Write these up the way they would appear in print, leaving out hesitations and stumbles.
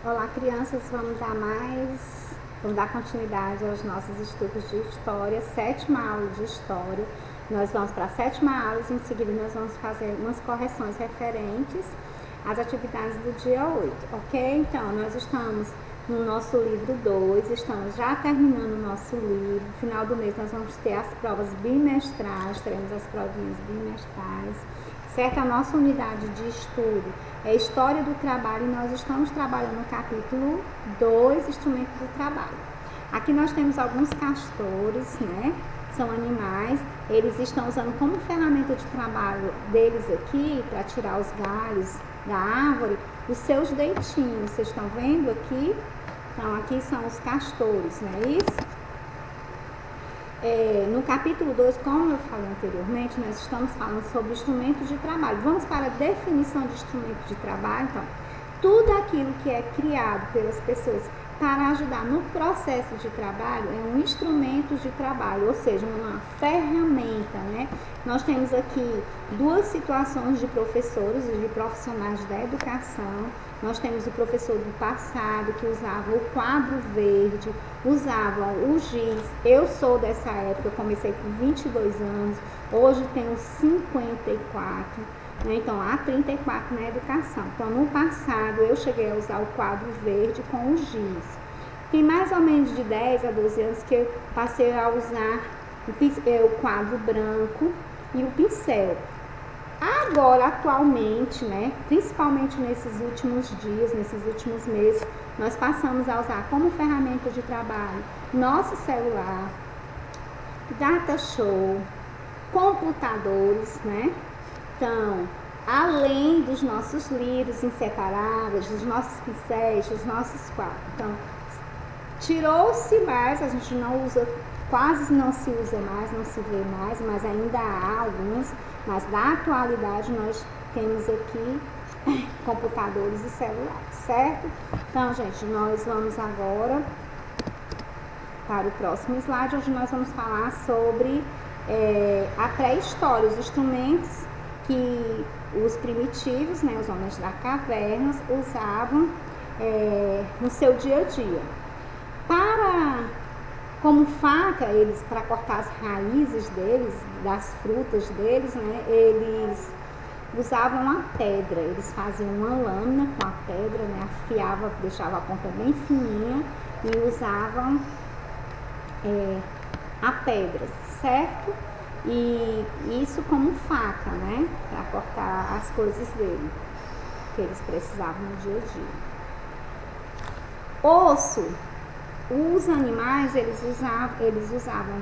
Olá, crianças, vamos dar continuidade aos nossos estudos de história, sétima aula de história. Nós vamos para a sétima aula e em seguida nós vamos fazer umas correções referentes às atividades do dia 8, ok? Então, nós estamos no nosso livro 2, estamos já terminando o nosso livro. No final do mês nós vamos ter as provas bimestrais, teremos as provinhas bimestrais, certo? A nossa unidade de estudo é História do Trabalho e nós estamos trabalhando no capítulo 2, Instrumentos do Trabalho. Aqui nós temos alguns castores, né? São animais, eles estão usando como ferramenta de trabalho deles aqui, para tirar os galhos da árvore, os seus deitinhos. Vocês estão vendo aqui? Então, aqui são os castores, não é isso? No capítulo 2, como eu falei anteriormente, nós estamos falando sobre instrumentos de trabalho. Vamos para a definição de instrumento de trabalho. Então, tudo aquilo que é criado pelas pessoas para ajudar no processo de trabalho é um instrumento de trabalho, ou seja, uma ferramenta, né? Nós temos aqui duas situações de professores e de profissionais da educação. Nós temos o professor do passado que usava o quadro verde, usava o giz. Eu sou dessa época, eu comecei com 22 anos, hoje tenho 54. Então, há 34 na educação. Então, no passado, eu cheguei a usar o quadro verde com o giz. Tem mais ou menos de 10 a 12 anos que eu passei a usar o quadro branco e o pincel. Agora, atualmente, né, principalmente nesses últimos dias, nesses últimos meses, nós passamos a usar como ferramenta de trabalho nosso celular, data show, computadores, né? Então, além dos nossos livros inseparáveis, dos nossos pincéis, dos nossos quadros. Então, tirou-se mais, a gente não usa, quase não se usa mais, não se vê mais, mas ainda há alguns, mas na atualidade nós temos aqui computadores e celulares, certo? Então, gente, nós vamos agora para o próximo slide, onde nós vamos falar sobre a pré-história, os instrumentos que os primitivos, né, os homens da caverna, usavam no seu dia a dia. Como faca, eles, para cortar as raízes deles, das frutas deles, né, eles usavam a pedra. Eles faziam uma lâmina com a pedra, né, afiava, deixava a ponta bem fininha e usavam a pedra, certo? E isso como faca, né, para cortar as coisas dele, que eles precisavam no dia a dia. Osso. Os animais, eles usavam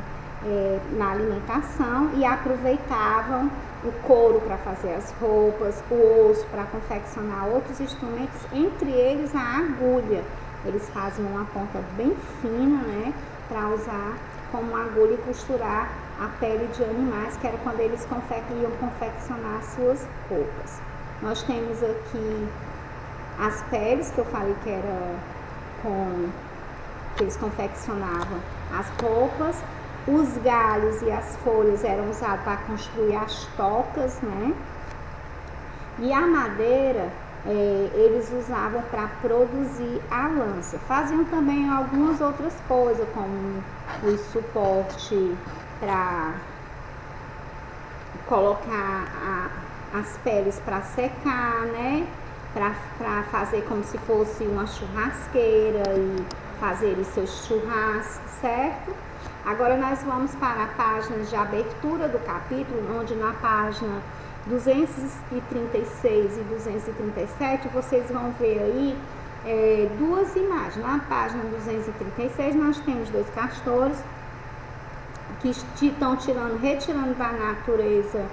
na alimentação e aproveitavam o couro para fazer as roupas, o osso para confeccionar outros instrumentos, entre eles a agulha. Eles faziam uma ponta bem fina, né, para usar como agulha e costurar a pele de animais, que era quando eles iam confeccionar suas roupas. Nós temos aqui as peles, que eu falei que era que eles confeccionavam as roupas. Os galhos e as folhas eram usados para construir as tocas, né? E a madeira eles usavam para produzir a lança. Faziam também algumas outras coisas, como o suporte para colocar as peles para secar, né? Para fazer como se fosse uma churrasqueira e fazer os seus churrascos, certo? Agora nós vamos para a página de abertura do capítulo, onde na página 236 e 237 vocês vão ver aí duas imagens. Na página 236 nós temos dois castores que estão retirando da natureza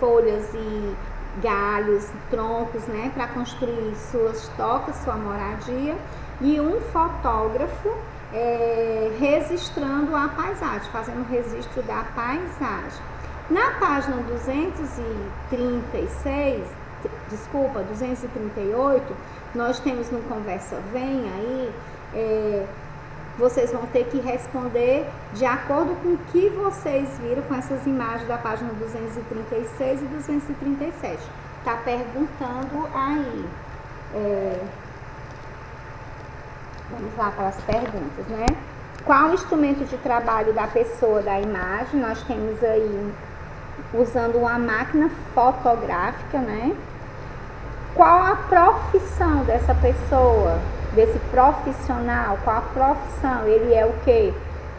folhas e galhos, troncos, né, para construir suas tocas, sua moradia, e um fotógrafo registrando a paisagem, fazendo o registro da paisagem. Na página 238, nós temos no Conversa Vem aí, vocês vão ter que responder de acordo com o que vocês viram com essas imagens da página 236 e 237. Está perguntando aí Vamos lá para as perguntas, né? Qual o instrumento de trabalho da pessoa da imagem? Nós temos aí, usando uma máquina fotográfica, né? Qual a profissão dessa pessoa, desse profissional? Qual a profissão? Ele é o quê?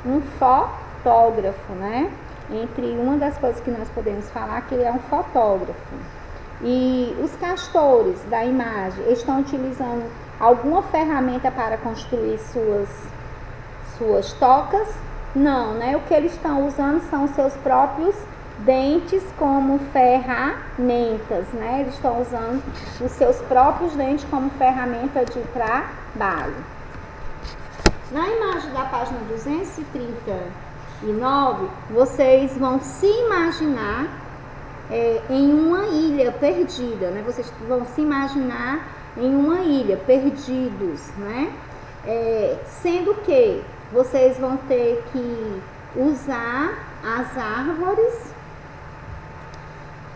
Um fotógrafo, né? Entre uma das coisas que nós podemos falar, que ele é um fotógrafo. E os castores da imagem estão utilizando alguma ferramenta para construir suas tocas? Não, né? O que eles estão usando são os seus próprios dentes como ferramentas, né? Eles estão usando os seus próprios dentes como ferramenta de trabalho. Na imagem da página 239, vocês vão se imaginar em uma ilha perdida, né? Vocês vão se imaginar em uma ilha, perdidos, né? Sendo que vocês vão ter que usar as árvores,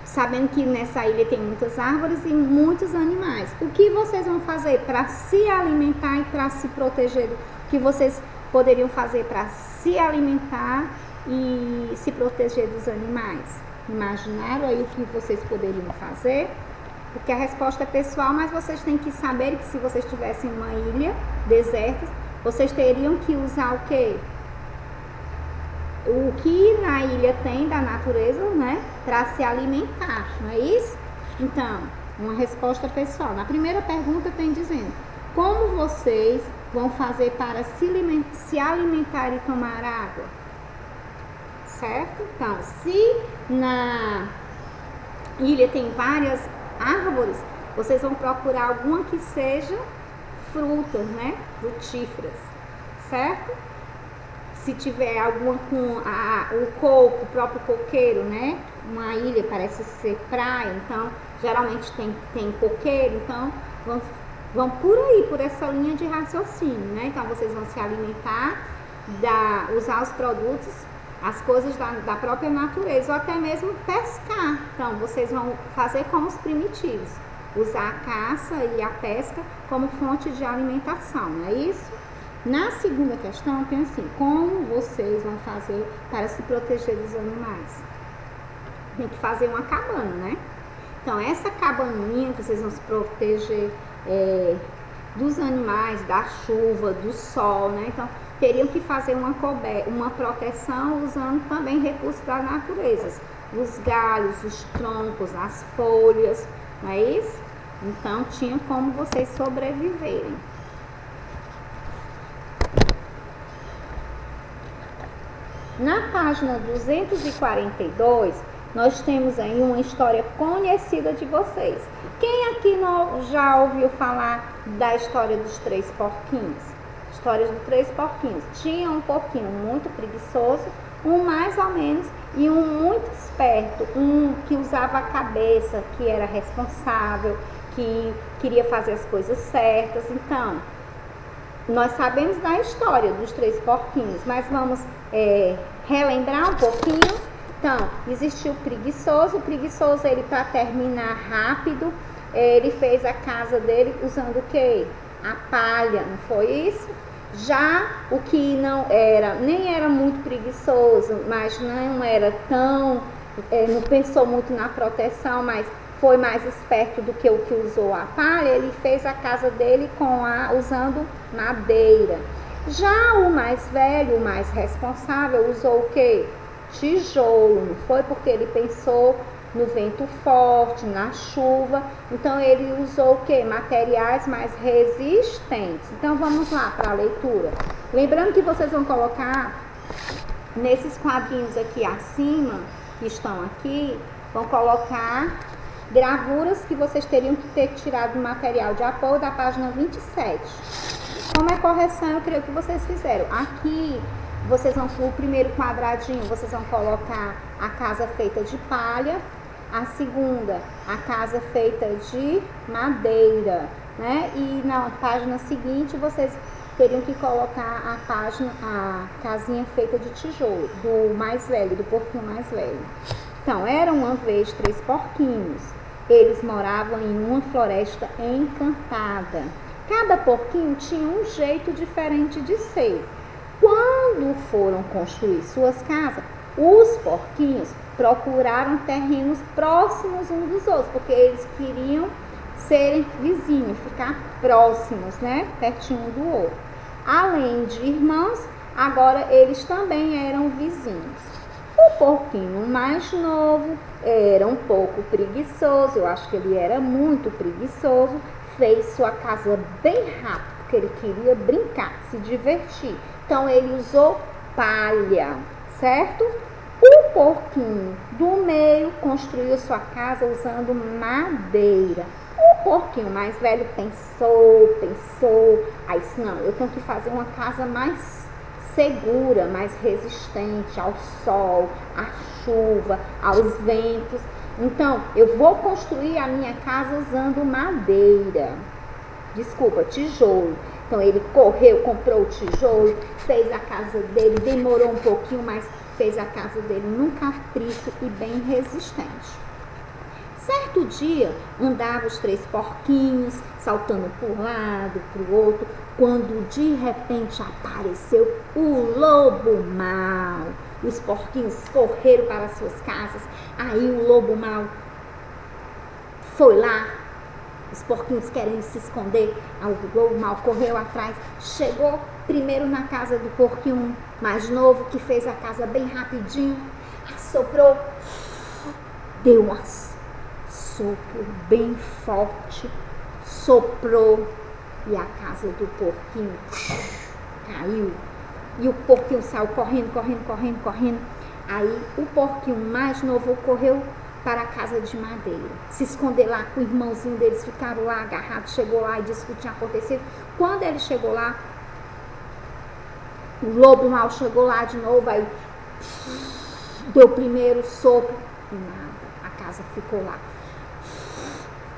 sabendo que nessa ilha tem muitas árvores e muitos animais. O que vocês vão fazer para se alimentar e para se proteger? O que vocês poderiam fazer para se alimentar e se proteger dos animais? Imaginaram aí o que vocês poderiam fazer? Porque a resposta é pessoal, mas vocês têm que saber que se vocês tivessem uma ilha deserta, vocês teriam que usar o quê? O que na ilha tem da natureza, né? Para se alimentar, não é isso? Então, uma resposta pessoal. Na primeira pergunta tem dizendo, como vocês vão fazer para se alimentar e tomar água? Certo? Então, se na ilha tem várias árvores, vocês vão procurar alguma que seja frutas, né? Frutíferas, certo? Se tiver alguma com o coco, o próprio coqueiro, né? Uma ilha parece ser praia, então geralmente tem coqueiro, então vão por aí, por essa linha de raciocínio, né? Então vocês vão se alimentar, usar os produtos, as coisas da própria natureza, ou até mesmo pescar. Então vocês vão fazer como os primitivos, usar a caça e a pesca como fonte de alimentação, não é isso? Na segunda questão tem assim, como vocês vão fazer para se proteger dos animais? Tem que fazer uma cabana, né? Então essa cabaninha que vocês vão se proteger dos animais, da chuva, do sol, né? Então teriam que fazer uma proteção usando também recursos da natureza, os galhos, os troncos, as folhas, não é isso? Então tinha como vocês sobreviverem. Na página 242, nós temos aí uma história conhecida de vocês. Quem aqui já ouviu falar da história dos 3 porquinhos? História dos 3 porquinhos. Tinha um porquinho muito preguiçoso, um mais ou menos, e um muito esperto, um que usava a cabeça, que era responsável, que queria fazer as coisas certas. Então, nós sabemos da história dos 3 porquinhos, mas vamos relembrar um pouquinho. Então, existiu o preguiçoso. O preguiçoso, ele, para terminar rápido, ele fez a casa dele usando o quê? A palha, não foi isso? Já o que nem era muito preguiçoso, mas não era tão, não pensou muito na proteção, mas foi mais esperto do que o que usou a palha, ele fez a casa dele usando madeira. Já o mais velho, o mais responsável, usou o quê? Tijolo, não foi? Porque ele pensou no vento forte, na chuva, então ele usou o quê? Materiais mais resistentes. Então vamos lá para a leitura. Lembrando que vocês vão colocar nesses quadrinhos aqui acima, que estão aqui, vão colocar gravuras que vocês teriam que ter tirado do material de apoio da página 27. Como é correção, eu creio que vocês fizeram. Aqui, vocês vão, o primeiro quadradinho, vocês vão colocar a casa feita de palha. A segunda, a casa feita de madeira, né? E na página seguinte, vocês teriam que colocar a casinha feita de tijolo, do mais velho, do porquinho mais velho. Então, era uma vez 3 porquinhos. Eles moravam em uma floresta encantada. Cada porquinho tinha um jeito diferente de ser. Quando foram construir suas casas, os porquinhos procuraram terrenos próximos uns dos outros, porque eles queriam serem vizinhos, ficar próximos, né? Pertinho um do outro. Além de irmãos, agora eles também eram vizinhos. O porquinho mais novo era um pouco preguiçoso, eu acho que ele era muito preguiçoso, fez sua casa bem rápido, porque ele queria brincar, se divertir. Então ele usou palha, certo? O porquinho do meio construiu sua casa usando madeira. O porquinho mais velho pensou, aí disse, não, eu tenho que fazer uma casa mais segura, mais resistente ao sol, à chuva, aos ventos. Então, eu vou construir a minha casa usando tijolo. Então, ele correu, comprou o tijolo, fez a casa dele, demorou um pouquinho, mas fez a casa dele num capricho e bem resistente. Certo dia, andavam os 3 porquinhos, saltando para um lado, para o outro, quando de repente apareceu o lobo mau. Os porquinhos correram para as suas casas, aí o lobo mau foi lá, os porquinhos querendo se esconder, o lobo mau correu atrás, chegou primeiro na casa do porquinho mais novo, que fez a casa bem rapidinho, assoprou, deu um sopro bem forte, soprou e a casa do porquinho caiu. E o porquinho saiu correndo. Aí o porquinho mais novo correu para a casa de madeira, se esconder lá com o irmãozinho deles, ficaram lá agarrados, chegou lá e disse o que tinha acontecido. Quando ele chegou lá, o lobo mau chegou lá de novo, aí deu o primeiro sopro e nada, a casa ficou lá.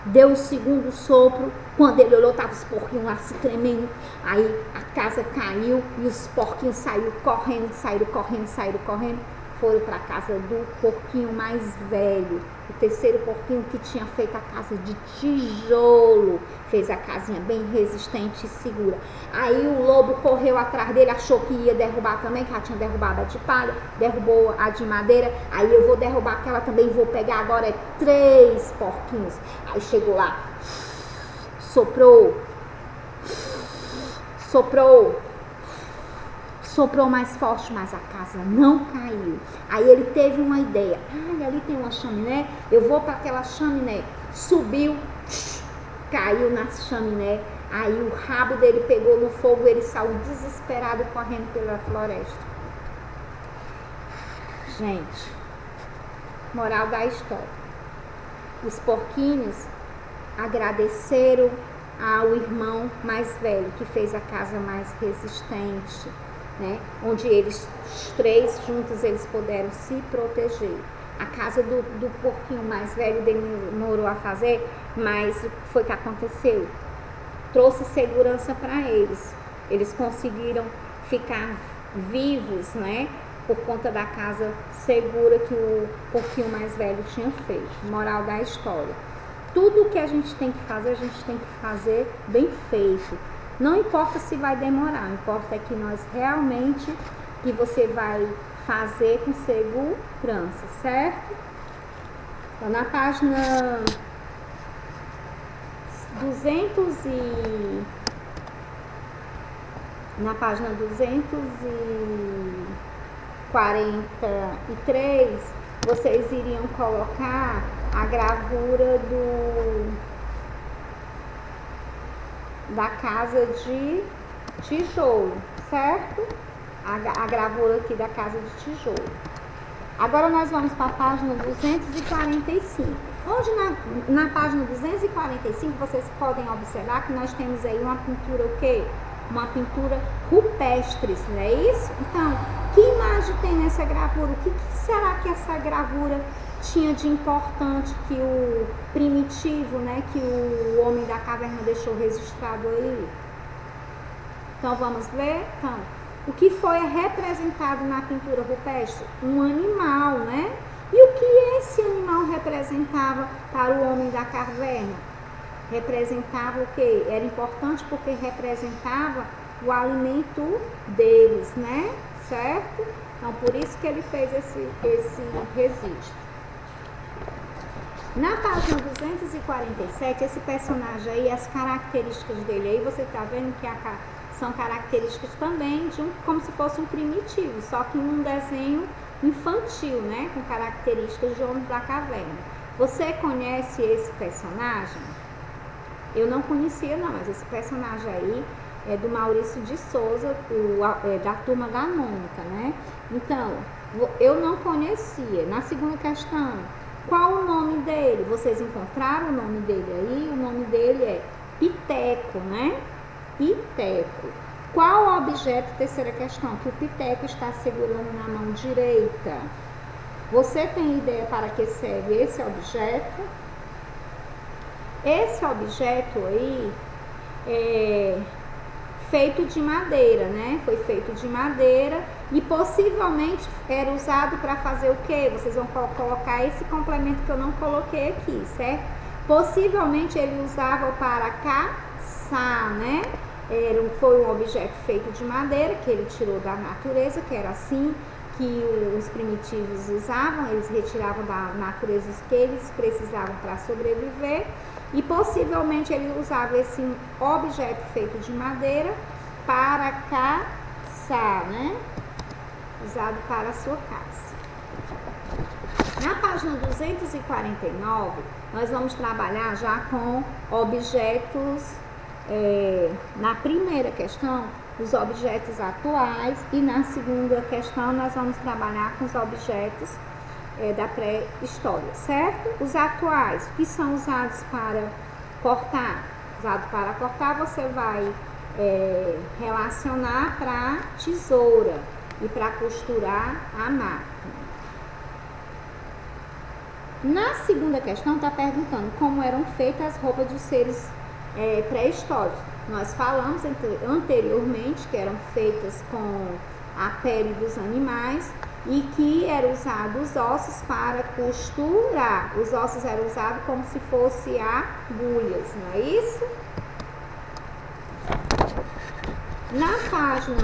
Deu o segundo sopro, quando ele olhou, estavam os porquinhos lá se tremendo, aí a casa caiu e os porquinhos saíram correndo, foram para a casa do porquinho mais velho, o terceiro porquinho que tinha feito a casa de tijolo, fez a casinha bem resistente e segura. Aí o lobo correu atrás dele, achou que ia derrubar também, que já tinha derrubado a de palha, derrubou a de madeira, aí eu vou derrubar aquela também, vou pegar agora 3 porquinhos. Aí chegou lá, soprou mais forte, mas a casa não caiu. Aí ele teve uma ideia, ali tem uma chaminé, eu vou para aquela chaminé. Subiu, caiu na chaminé, aí o rabo dele pegou no fogo, ele saiu desesperado correndo pela floresta. Gente, moral da história, os porquinhos agradeceram ao irmão mais velho, que fez a casa mais resistente, né? Onde eles, os 3 juntos, eles puderam se proteger. A casa do porquinho mais velho demorou a fazer, mas o que foi que aconteceu? Trouxe segurança para eles. Eles conseguiram ficar vivos, né? Por conta da casa segura que o porquinho mais velho tinha feito. Moral da história. Tudo que a gente tem que fazer bem feito. Não importa se vai demorar, importa é que nós realmente, que você vai fazer com segurança, certo? Então, na página 243, vocês iriam colocar a gravura da casa de tijolo, certo? A gravura aqui da casa de tijolo. Agora nós vamos para a página 245. Hoje na página 245 vocês podem observar que nós temos aí uma pintura o quê? Uma pintura rupestre, não é isso? Então, que imagem tem nessa gravura? O que será que essa gravura tinha de importante que o primitivo, né, que o homem da caverna deixou registrado aí? Então vamos ver? Então, o que foi representado na pintura rupestre? Um animal, né? E o que esse animal representava para o homem da caverna? representava o quê? Era importante porque representava o alimento deles, né? Certo? Então, por isso que ele fez esse registro. Na página 247, esse personagem aí, as características dele aí, você tá vendo que são características também de como se fosse um primitivo, só que em um desenho infantil, né? Com características de Homem da Caverna. Você conhece esse personagem? Eu não conhecia não, mas esse personagem aí é do Maurício de Souza, da Turma da Mônica, né? Então, eu não conhecia. Na segunda questão, qual o nome dele? Vocês encontraram o nome dele aí? O nome dele é Piteco, né? Piteco. Qual o objeto, terceira questão, que o Piteco está segurando na mão direita? Você tem ideia para que serve esse objeto? Esse objeto aí é feito de madeira, né? Foi feito de madeira e possivelmente era usado para fazer o quê? Vocês vão colocar esse complemento que eu não coloquei aqui, certo? Possivelmente ele usava para caçar, né? Foi um objeto feito de madeira que ele tirou da natureza, que era assim que os primitivos usavam, eles retiravam da natureza os que eles precisavam para sobreviver. E possivelmente ele usava esse objeto feito de madeira para caçar, né? Usado para a sua caça. Na página 249, nós vamos trabalhar já com objetos, na primeira questão, os objetos atuais, e na segunda questão nós vamos trabalhar com os objetos da pré-história, certo? Os atuais, que são usados para cortar. Usado para cortar, você vai relacionar para tesoura e para costurar a máquina. Na segunda questão, está perguntando como eram feitas as roupas dos seres pré-históricos. Nós falamos anteriormente que eram feitas com a pele dos animais e que eram usados os ossos para costurar. Os ossos eram usados como se fossem agulhas, não é isso? Na página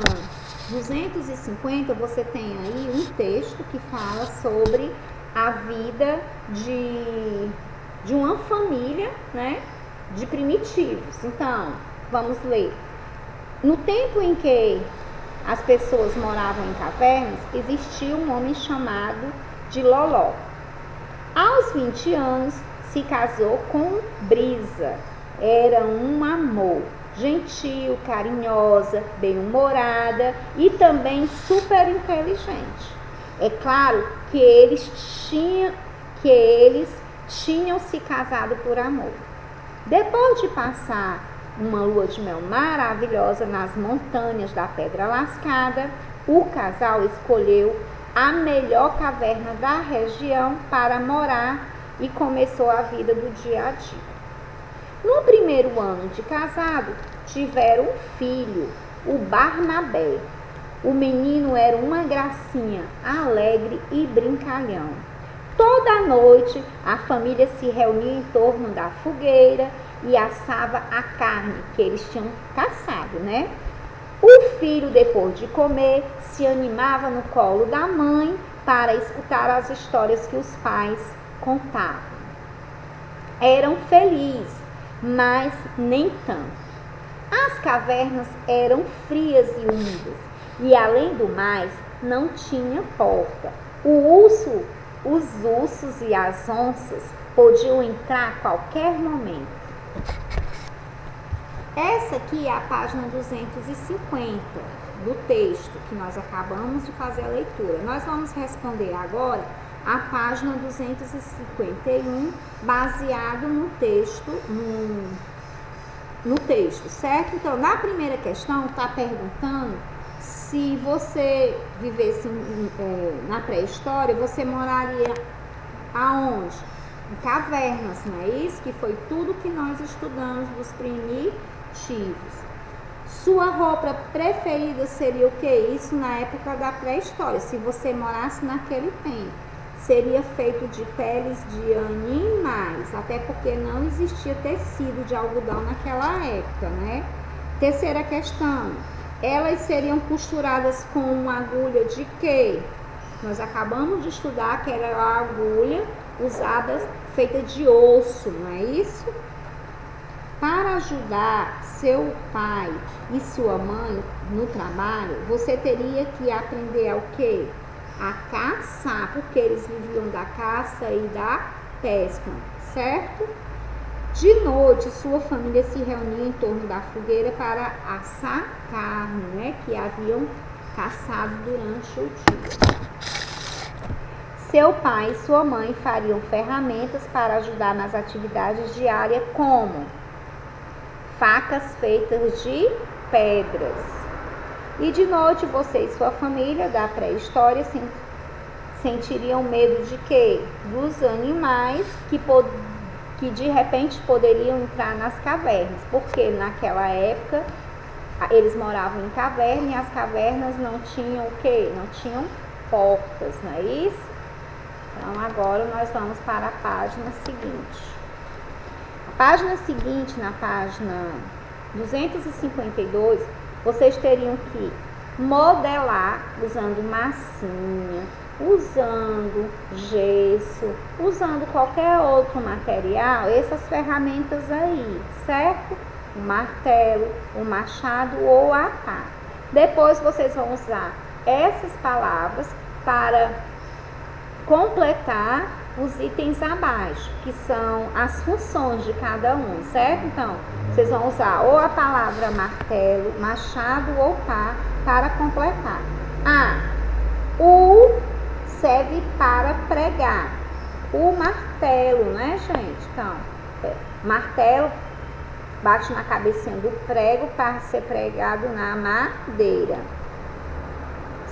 250, você tem aí um texto que fala sobre a vida de uma família, né, de primitivos. Então, vamos ler. No tempo em que as pessoas moravam em cavernas, existia um homem chamado de Loló. Aos 20 anos, se casou com Brisa. Era um amor, gentil, carinhosa, bem-humorada e também super inteligente. É claro que eles tinham se casado por amor. Depois de passar uma lua de mel maravilhosa nas montanhas da Pedra Lascada, o casal escolheu a melhor caverna da região para morar e começou a vida do dia a dia. No primeiro ano de casado, tiveram um filho, o Barnabé. O menino era uma gracinha, alegre e brincalhão. Toda noite, a família se reunia em torno da fogueira e assava a carne que eles tinham caçado, né? O filho, depois de comer, se animava no colo da mãe para escutar as histórias que os pais contavam. Eram felizes, mas nem tanto. As cavernas eram frias e úmidas e, além do mais, não tinha porta. Os ursos e as onças podiam entrar a qualquer momento. Essa aqui é a página 250 do texto que nós acabamos de fazer a leitura. Nós vamos responder agora a página 251, baseado no texto, no texto, certo? Então, na primeira questão, está perguntando se você vivesse na pré-história, você moraria aonde? Em cavernas, não é isso? Que foi tudo que nós estudamos dos primitivos. Sua roupa preferida seria o que? Isso na época da pré-história, se você morasse naquele tempo. seria feito de peles de animais, até porque não existia tecido de algodão naquela época, né? Terceira questão, elas seriam costuradas com uma agulha de quê? Nós acabamos de estudar que era a agulha usada, feita de osso, não é isso? Para ajudar seu pai e sua mãe no trabalho, você teria que aprender o quê? A caçar, porque eles viviam da caça e da pesca, certo? De noite, sua família se reunia em torno da fogueira para assar carne, né, que haviam caçado durante o dia. Seu pai e sua mãe fariam ferramentas para ajudar nas atividades diárias, como facas feitas de pedras. E de noite, você e sua família da pré-história sentiriam medo de quê? Dos animais que de repente poderiam entrar nas cavernas, porque naquela época eles moravam em caverna e as cavernas não tinham o quê? Não tinham portas, não é isso? Então agora nós vamos para a página seguinte. A página seguinte, na página 252, vocês teriam que modelar usando massinha, usando gesso, usando qualquer outro material, essas ferramentas aí, certo? O martelo, o machado ou a pá. Depois vocês vão usar essas palavras para completar os itens abaixo, que são as funções de cada um, certo? Então, vocês vão usar ou a palavra martelo, machado ou pá para completar. O serve para pregar. O martelo, né, gente? Então, martelo bate na cabecinha do prego para ser pregado na madeira.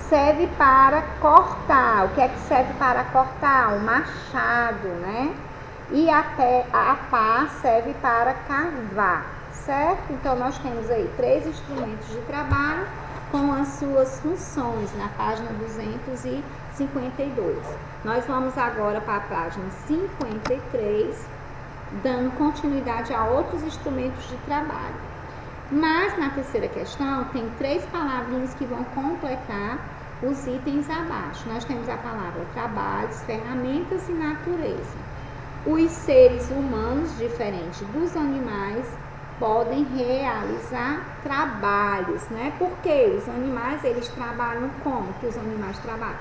Serve para cortar. O que é que serve para cortar? O machado, né? E até a pá serve para cavar, certo? Então, nós temos aí 3 instrumentos de trabalho com as suas funções na página 252. Nós vamos agora para a página 53, dando continuidade a outros instrumentos de trabalho. Mas na terceira questão tem 3 palavrinhas que vão completar os itens abaixo. Nós temos a palavra trabalhos, ferramentas e natureza. Os seres humanos, diferente dos animais, podem realizar trabalhos, né? Porque os animais, eles trabalham como que os animais trabalham?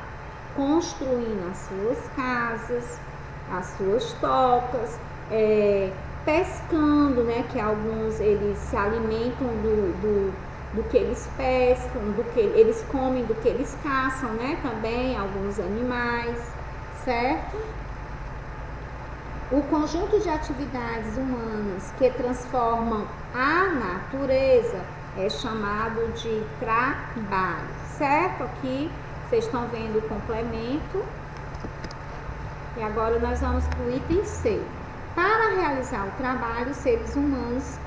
Construindo as suas casas, as suas tocas, pescando, né? Que alguns, eles se alimentam do que eles pescam, do que eles comem, do que eles caçam, né? Também alguns animais, certo? O conjunto de atividades humanas que transformam a natureza é chamado de trabalho, certo? Aqui vocês estão vendo o complemento. E agora nós vamos para o item C. Para realizar o trabalho, os seres humanos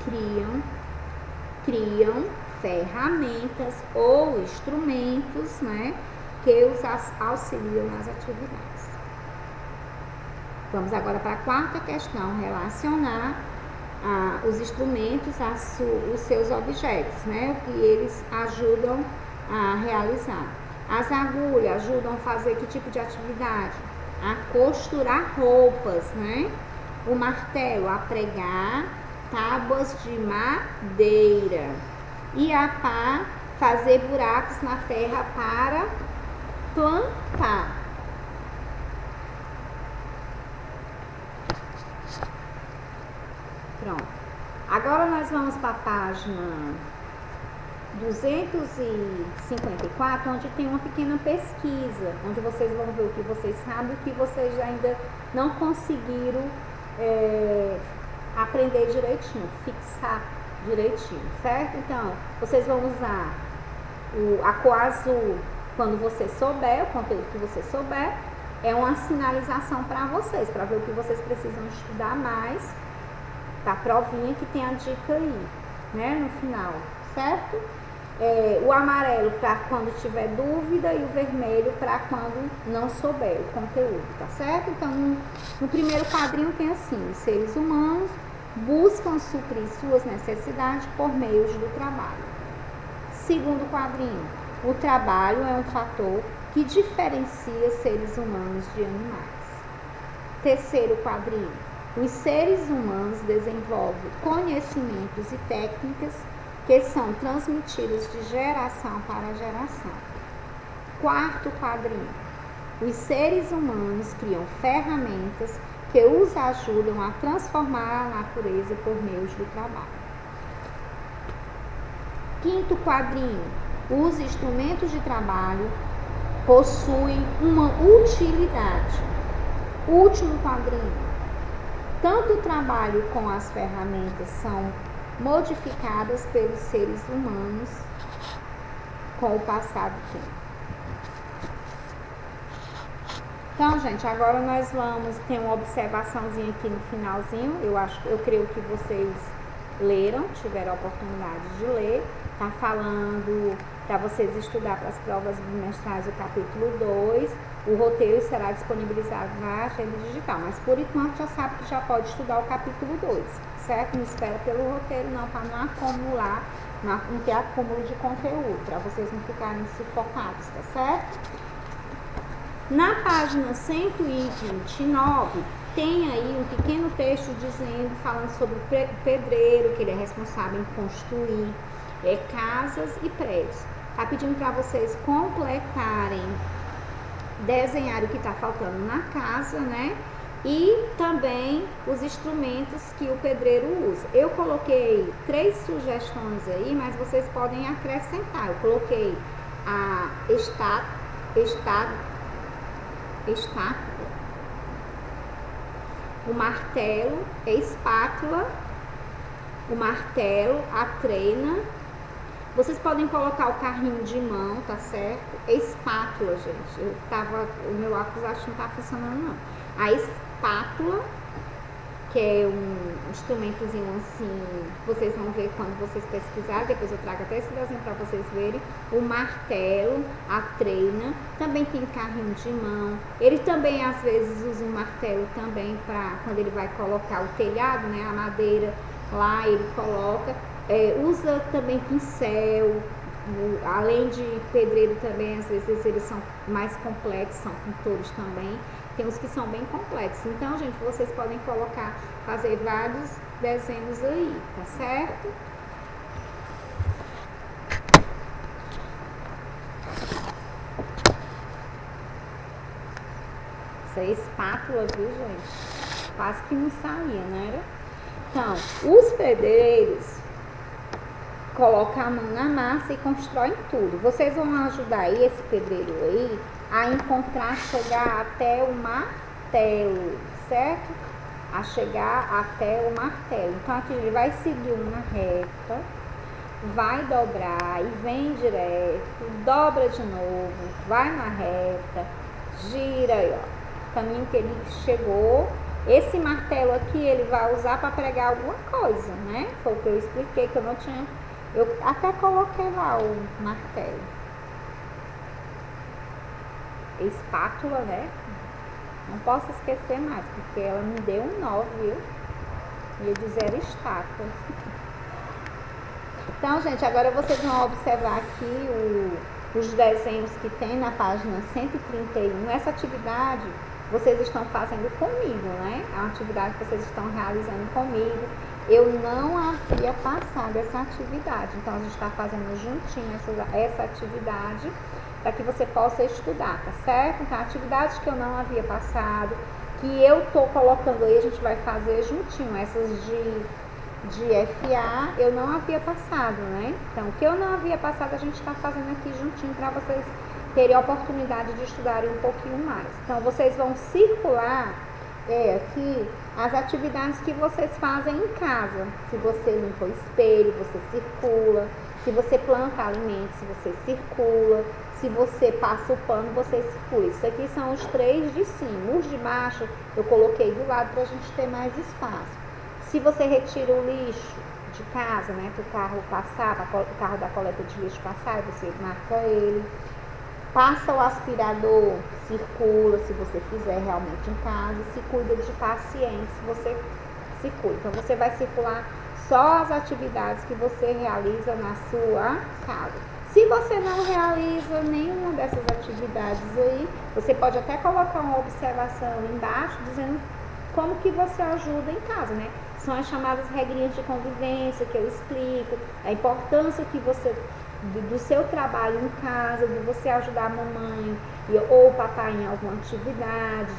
criam ferramentas ou instrumentos, né, que os auxiliam nas atividades. Vamos agora para a quarta questão, relacionar os instrumentos os seus objetos, né, o que eles ajudam a realizar. As agulhas ajudam a fazer que tipo de atividade? A costurar roupas, né? O martelo, a pregar tábuas de madeira. E a pá, fazer buracos na terra para plantar. Pronto. Agora nós vamos para a página 254, onde tem uma pequena pesquisa, onde vocês vão ver o que vocês sabem e o que vocês ainda não conseguiram aprender direitinho, fixar direitinho, certo? Então, vocês vão usar a cor azul quando você souber, o conteúdo que você souber, é uma sinalização para vocês, para ver o que vocês precisam estudar mais, tá? Provinha que tem a dica aí, né, no final, certo? o amarelo para quando tiver dúvida e o vermelho para quando não souber o conteúdo, tá certo? Então, no primeiro quadrinho tem assim: os seres humanos buscam suprir suas necessidades por meios do trabalho. Segundo quadrinho: o trabalho é um fator que diferencia seres humanos de animais. Terceiro quadrinho: os seres humanos desenvolvem conhecimentos e técnicas que são transmitidos de geração para geração. Quarto quadrinho: os seres humanos criam ferramentas que os ajudam a transformar a natureza por meios do trabalho. Quinto quadrinho: os instrumentos de trabalho possuem uma utilidade. Último quadrinho: tanto o trabalho como as ferramentas são modificadas pelos seres humanos com o passar do tempo. Então, gente, agora nós vamos ter uma observaçãozinha aqui no finalzinho. Eu creio que vocês leram, tiveram a oportunidade de ler. Tá falando para vocês estudar para as provas bimestrais o capítulo 2. O roteiro será disponibilizado na agenda digital, mas por enquanto já sabe que já pode estudar o capítulo 2, certo? Não espera pelo roteiro não, para não acumular, não ter acúmulo de conteúdo, para vocês não ficarem sufocados, tá certo? Na página 129, tem aí um pequeno texto falando sobre o pedreiro, que ele é responsável em construir casas e prédios. Tá pedindo para vocês completarem, desenhar o que está faltando na casa, né? E também os instrumentos que o pedreiro usa. Eu coloquei 3 sugestões aí, mas vocês podem acrescentar. Eu coloquei a o martelo, a espátula, o martelo, a trena. Vocês podem colocar o carrinho de mão, tá certo? A espátula, gente. O meu óculos acho que não tá funcionando, não. A espátula, que é um instrumentozinho assim, vocês vão ver quando vocês pesquisarem, depois eu trago até esse desenho para vocês verem. O martelo, a trena, também tem carrinho de mão. Ele também às vezes usa um martelo também para quando ele vai colocar o telhado, né, a madeira lá, ele coloca. Usa também pincel, além de pedreiro também, às vezes eles são mais complexos, são pintores também. Tem uns que são bem complexos. Então, gente, vocês podem fazer vários desenhos aí, tá certo? Essa é espátula, viu, gente? Quase que não saía, não era? Então, os pedreiros colocam a mão na massa e constroem tudo. Vocês vão ajudar aí, esse pedreiro aí, a chegar até o martelo, certo? A chegar até o martelo. Então, aqui ele vai seguir uma reta, vai dobrar e vem direto, dobra de novo, vai na reta, gira aí, ó, o caminho que ele chegou. Esse martelo aqui ele vai usar para pregar alguma coisa, né? Foi o que eu expliquei, que eu não tinha... Eu até coloquei lá o martelo. Espátula, né? Não posso esquecer mais, porque ela me deu um 9, viu? Ia dizer estátua. Então, gente, agora vocês vão observar aqui os desenhos que tem na página 131. Essa atividade vocês estão fazendo comigo, né? É uma atividade que vocês estão realizando comigo. Eu não havia passado essa atividade, então a gente está fazendo juntinho essa atividade para que você possa estudar, tá certo? Então, atividades que eu não havia passado, que eu tô colocando aí, a gente vai fazer juntinho. Essas de FA eu não havia passado, né? Então, o que eu não havia passado, a gente está fazendo aqui juntinho para vocês terem a oportunidade de estudarem um pouquinho mais. Então, vocês vão circular aqui as atividades que vocês fazem em casa. Se você limpa o espelho, você circula. Se você planta alimentos, você circula. Se você passa o pano, você circula. Isso aqui são os 3 de cima. Os de baixo eu coloquei do lado para a gente ter mais espaço. Se você retira o lixo de casa, né, para o carro passar, para o carro da coleta de lixo passar, você marca ele. Passa o aspirador, circula se você fizer realmente em casa, se cuida de pacientes, você se cuida. Então você vai circular só as atividades que você realiza na sua casa. Se você não realiza nenhuma dessas atividades aí, você pode até colocar uma observação embaixo dizendo como que você ajuda em casa, né? São as chamadas regrinhas de convivência que eu explico, a importância que você do seu trabalho em casa, de você ajudar a mamãe ou o papai em alguma atividade,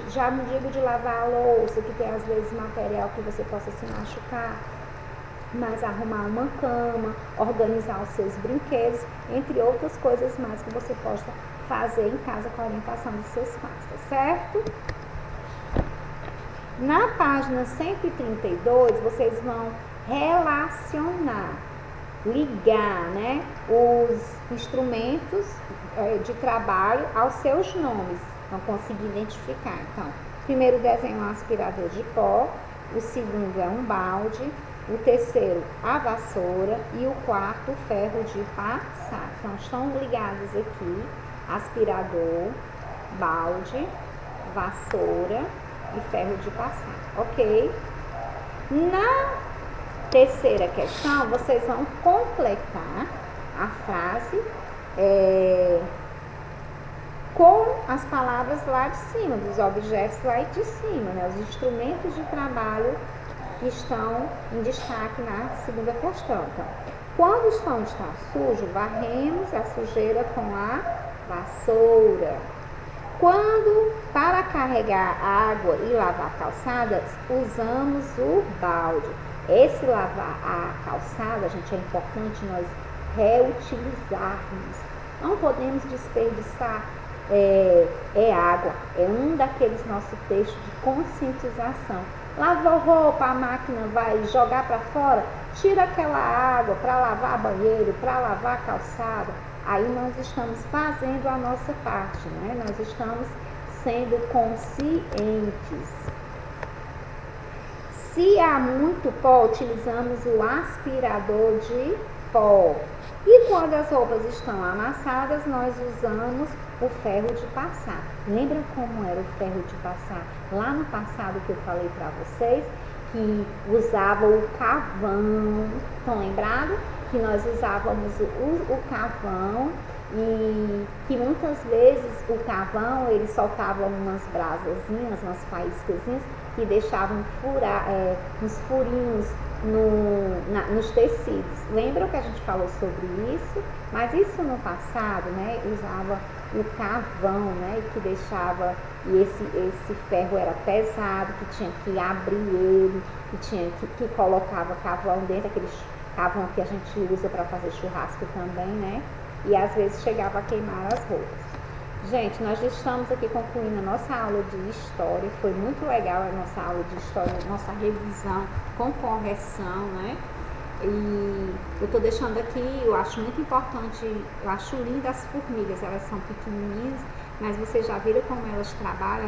já não digo de lavar a louça, que tem às vezes material que você possa se machucar, mas arrumar uma cama, organizar os seus brinquedos, entre outras coisas mais que você possa fazer em casa com a orientação dos seus pais, tá certo? Na página 132, vocês vão relacionar, ligar, né, os instrumentos de trabalho aos seus nomes, vão conseguir identificar. Então, o primeiro desenho é um aspirador de pó, o segundo é um balde, o terceiro a vassoura e o quarto o ferro de passar. Então, estão ligados aqui aspirador, balde, vassoura e ferro de passar, ok? Na terceira questão, vocês vão completar a frase com as palavras lá de cima, dos objetos lá de cima, né? Os instrumentos de trabalho que estão em destaque na segunda questão. Então, quando o estão está sujo, varremos a sujeira com a vassoura. Quando, para carregar água e lavar calçadas, usamos o balde. Esse lavar a calçada, gente, é importante nós reutilizarmos. Não podemos desperdiçar água. É um daqueles nossos textos de conscientização. Lavou roupa, a máquina vai jogar para fora, tira aquela água para lavar banheiro, para lavar calçada. Aí nós estamos fazendo a nossa parte, né? Nós estamos sendo conscientes. Se há muito pó, utilizamos o aspirador de pó. E quando as roupas estão amassadas, nós usamos o ferro de passar. Lembra como era o ferro de passar? Lá no passado que eu falei para vocês, que usava o carvão. Estão lembrados? Que nós usávamos o carvão e que muitas vezes o carvão, ele soltava umas brasazinhas, umas faíscazinhas que deixavam uns furinhos nos tecidos. Lembram que a gente falou sobre isso? Mas isso no passado, né, usava o carvão, né, que deixava, e esse ferro era pesado, que tinha que abrir ele, que colocava carvão dentro, aquele carvão que a gente usa para fazer churrasco também, né, e às vezes chegava a queimar as roupas. Gente, nós estamos aqui concluindo a nossa aula de história. Foi muito legal a nossa aula de história, nossa revisão com correção, né? E eu tô deixando aqui, eu acho muito importante, eu acho lindo as formigas, elas são pequenininhas, mas vocês já viram como elas trabalham,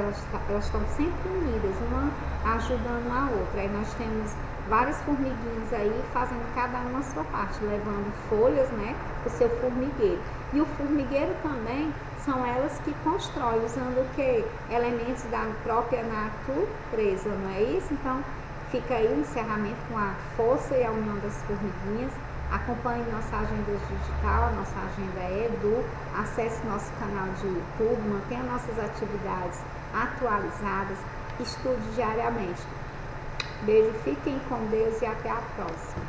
elas estão sempre unidas, uma ajudando a outra. Aí nós temos várias formiguinhas aí fazendo cada uma a sua parte, levando folhas, né, para o seu formigueiro. E o formigueiro também são elas que constroem, usando o quê? Elementos da própria natureza, não é isso? Então, fica aí o encerramento com a força e a união das formiguinhas. Acompanhe nossa agenda digital, nossa agenda Edu, acesse nosso canal de YouTube, mantenha nossas atividades atualizadas, estude diariamente. Beijo, fiquem com Deus e até a próxima.